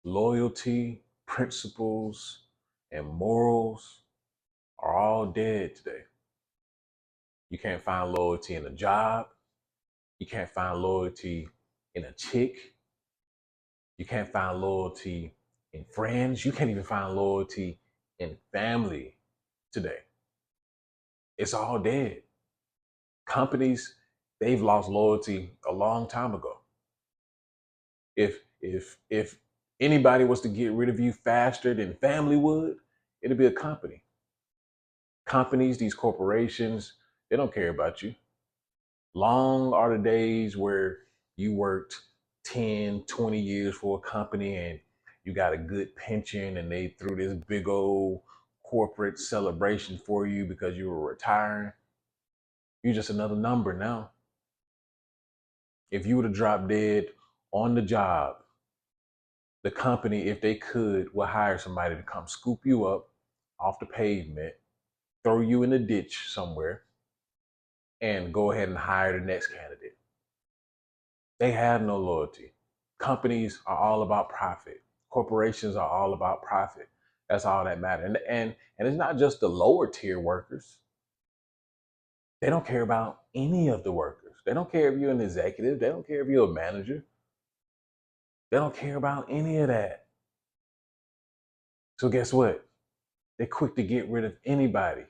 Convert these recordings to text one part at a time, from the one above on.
Loyalty, principles, and morals are all dead today. You can't find loyalty in a job. You can't find loyalty in a chick. You can't find loyalty in friends. You can't even find loyalty in family today. It's all dead. Companies, they've lost loyalty a long time ago. If anybody was to get rid of you faster than family would, it'd be a company. Companies, these corporations, they don't care about you. Long are the days where you worked 10, 20 years for a company and you got a good pension and they threw this big old corporate celebration for you because you were retiring. You're just another number now. If you were to drop dead on the job, the company, if they could, will hire somebody to come scoop you up off the pavement, throw you in a ditch somewhere, and go ahead and hire the next candidate. They have no loyalty. Companies are all about profit. Corporations are all about profit. That's all that matters. And it's not just the lower tier workers. They don't care about any of the workers. They don't care if you're an executive. They don't care if you're a manager. They don't care about any of that. So guess what? They're quick to get rid of anybody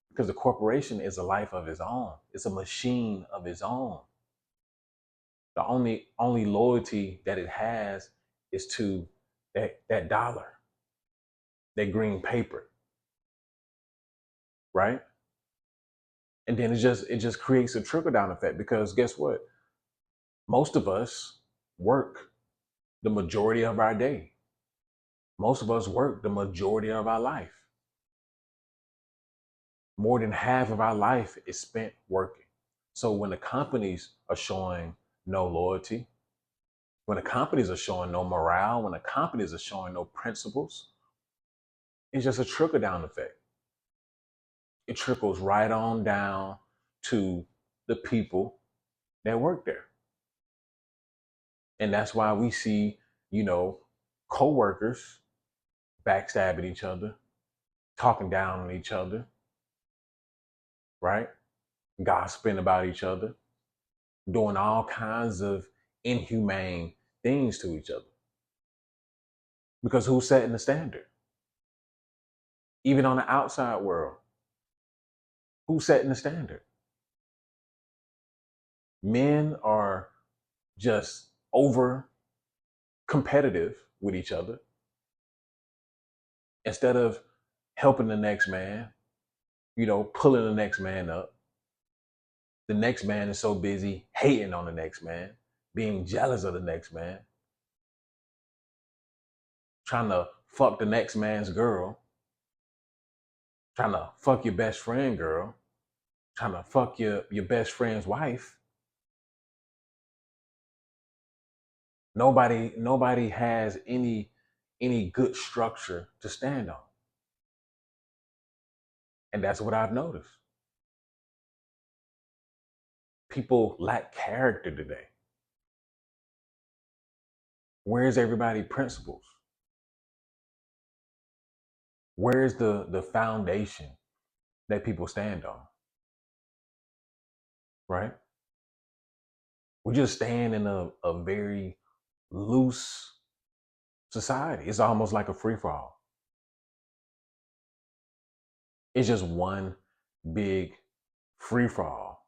because the corporation is a life of its own. It's a machine of its own. The only loyalty that it has is to that dollar, that green paper, right? And then it just creates a trickle down effect because guess what? Most of us work the majority of our day. Most of us work the majority of our life. More than half of our life is spent working. So when the companies are showing no loyalty, when the companies are showing no morale, when the companies are showing no principles, it's just a trickle down effect. It trickles right on down to the people that work there. And that's why we see, you know, co-workers backstabbing each other, talking down on each other, right? Gossiping about each other, doing all kinds of inhumane things to each other. Because who's setting the standard? Even on the outside world, who's setting the standard? Men are just over competitive with each other instead of helping the next man, pulling the next man up. The next man is so busy hating on the next man, being jealous of the next man, trying to fuck the next man's girl, trying to fuck your best friend girl, trying to fuck your best friend's wife. Nobody has any good structure to stand on. And that's what I've noticed. People lack character today. Where's everybody principles? Where's the foundation that people stand on? Right? We're just staying in a very loose society. It's almost like a free for all. It's just one big free for all.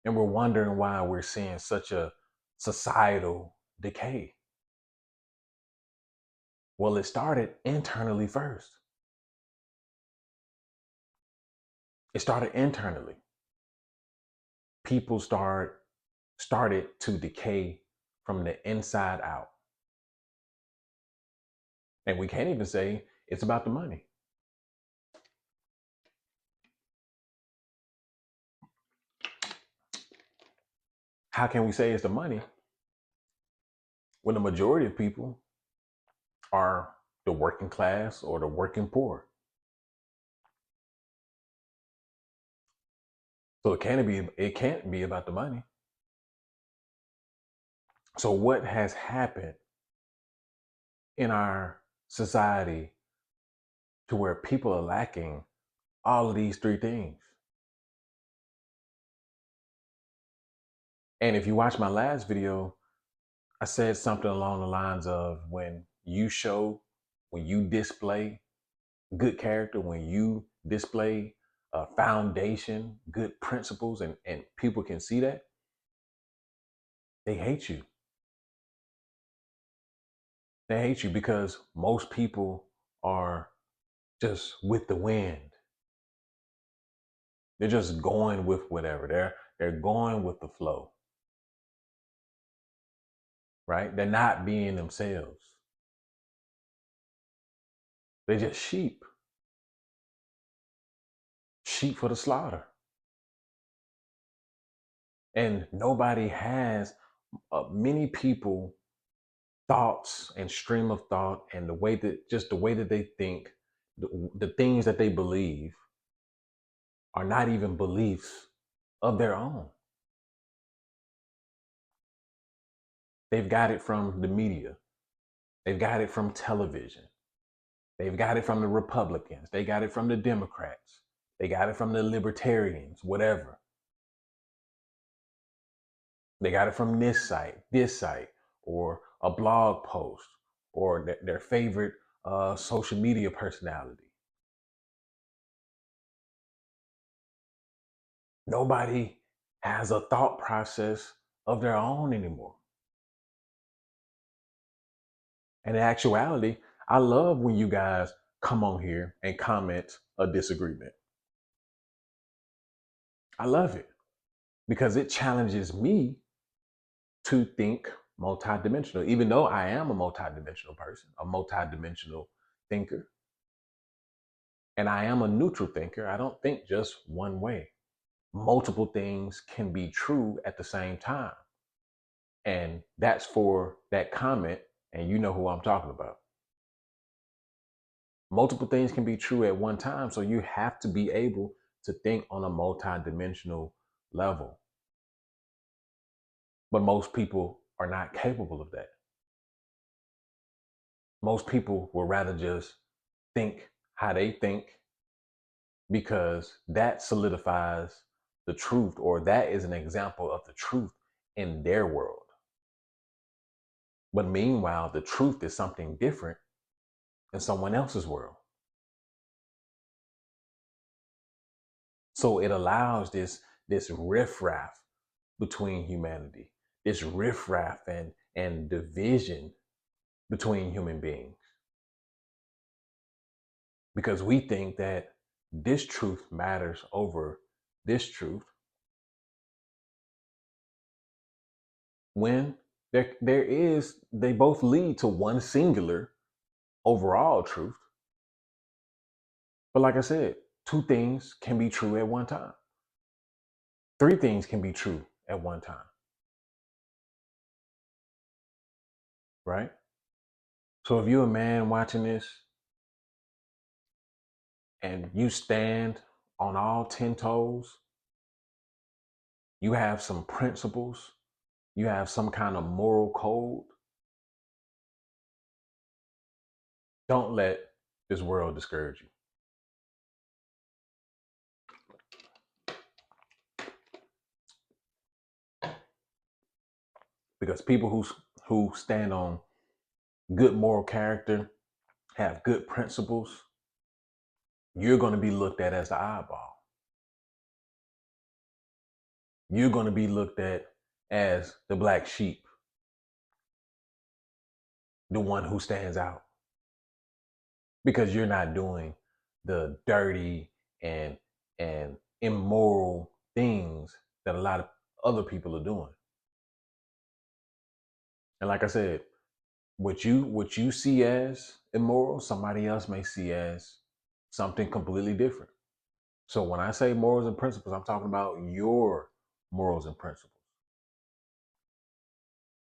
And we're wondering why we're seeing such a societal decay. Well, it started internally first. It started internally. People started to decay from the inside out. And we can't even say it's about the money. How can we say it's the money when the majority of people are the working class or the working poor? So it can't be about the money. So what has happened in our society to where people are lacking all of these three things. And if you watch my last video, I said something along the lines of when you display good character, when you display a foundation, good principles, and people can see that, they hate you. They hate you because most people are just with the wind. They're just going with whatever. They're going with the flow, right? They're not being themselves. They're just sheep for the slaughter. And nobody has many people thoughts and stream of thought and the way that they think, the things that they believe are not even beliefs of their own. They've got it from the media. They've got it from television. They've got it from the Republicans. They got it from the Democrats. They got it from the libertarians, whatever. They got it from this site, or a blog post, or their favorite social media personality. Nobody has a thought process of their own anymore. And in actuality, I love when you guys come on here and comment a disagreement. I love it because it challenges me to think multidimensional, even though I am a multidimensional person, a multidimensional thinker. And I am a neutral thinker. I don't think just one way. Multiple things can be true at the same time. And that's for that comment, and you know who I'm talking about. Multiple things can be true at one time, so you have to be able to think on a multidimensional level. But most people are not capable of that. Most people would rather just think how they think because that solidifies the truth, or that is an example of the truth in their world. But meanwhile, the truth is something different in someone else's world. So it allows this riffraff between humanity, this riffraff and division between human beings. Because we think that this truth matters over this truth, when they both lead to one singular overall truth. But like I said, two things can be true at one time. Three things can be true at one time. Right? So if you're a man watching this and you stand on all 10 toes, you have some principles, you have some kind of moral code, don't let this world discourage you. Because people who stand on good moral character, have good principles, you're going to be looked at as the oddball. You're going to be looked at as the black sheep, the one who stands out, because you're not doing the dirty and immoral things that a lot of other people are doing. And like I said, what you see as immoral, somebody else may see as something completely different. So when I say morals and principles, I'm talking about your morals and principles.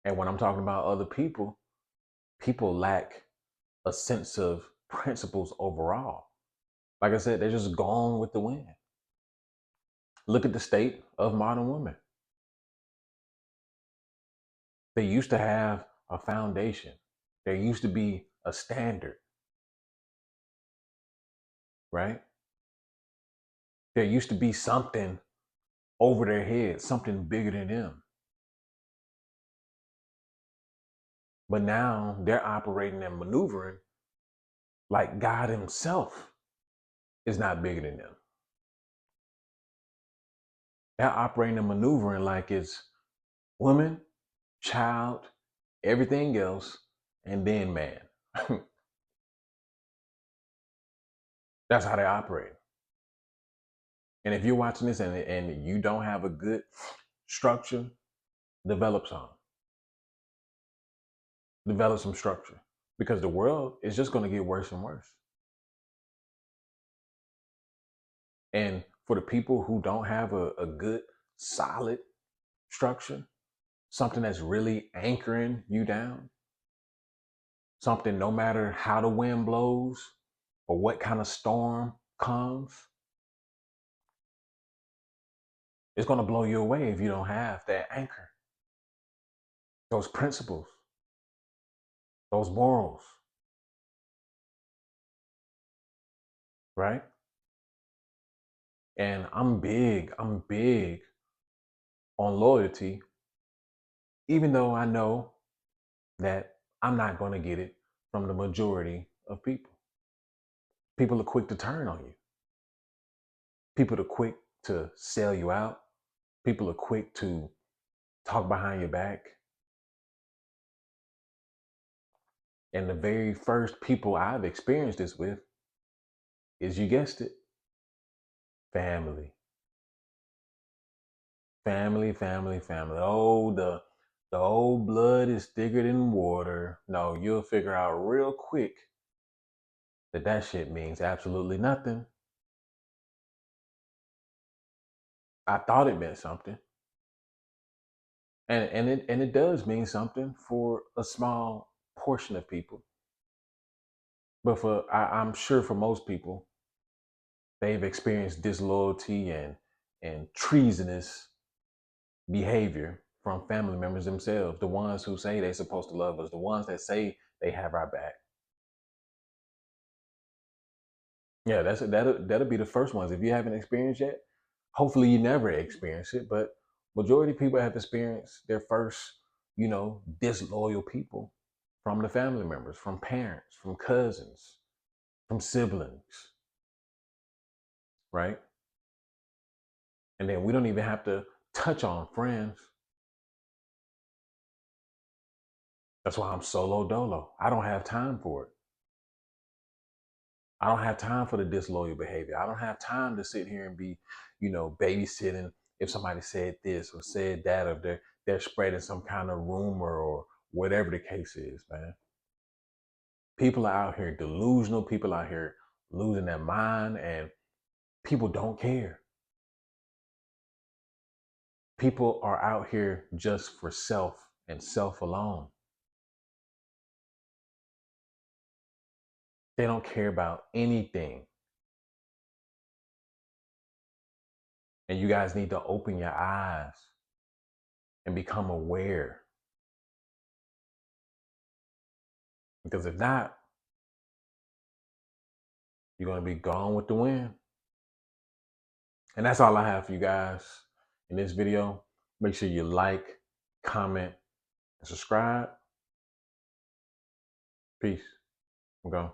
And when I'm talking about other people, people lack a sense of principles overall. Like I said, they're just gone with the wind. Look at the state of modern women. They used to have a foundation. There used to be a standard, right? There used to be something over their head, something bigger than them. But now they're operating and maneuvering like God Himself is not bigger than them. They're operating and maneuvering like it's woman, child, everything else, and then man. That's how they operate. And if you're watching this and you don't have a good structure, develop some. Develop some structure. Because the world is just going to get worse and worse. And for the people who don't have a good, solid structure, something that's really anchoring you down, something no matter how the wind blows or what kind of storm comes, it's going to blow you away if you don't have that anchor, those principles, those morals, right? And I'm big on loyalty, even though I know that I'm not going to get it from the majority of people. People are quick to turn on you. People are quick to sell you out. People are quick to talk behind your back. And the very first people I've experienced this with is, you guessed it, family. Family, family, family. Oh, the old blood is thicker than water. No, you'll figure out real quick that shit means absolutely nothing. I thought it meant something. And it does mean something for a small portion of people. But I'm sure for most people, they've experienced disloyalty and treasonous behavior from family members themselves, the ones who say they're supposed to love us, the ones that say they have our back. Yeah, that'll be the first ones. If you haven't experienced yet, hopefully you never experience it. But majority of people have experienced their first, disloyal people from the family members, from parents, from cousins, from siblings, right? And then we don't even have to touch on friends. That's why I'm solo dolo. I don't have time for it. I don't have time for the disloyal behavior. I don't have time to sit here and be, babysitting if somebody said this or said that, or they're spreading some kind of rumor or whatever the case is, man. People are out here delusional. People out here losing their mind, and people don't care. People are out here just for self and self alone. They don't care about anything. And you guys need to open your eyes and become aware. Because if not, you're going to be gone with the wind. And that's all I have for you guys in this video. Make sure you like, comment, and subscribe. Peace. I'm gone.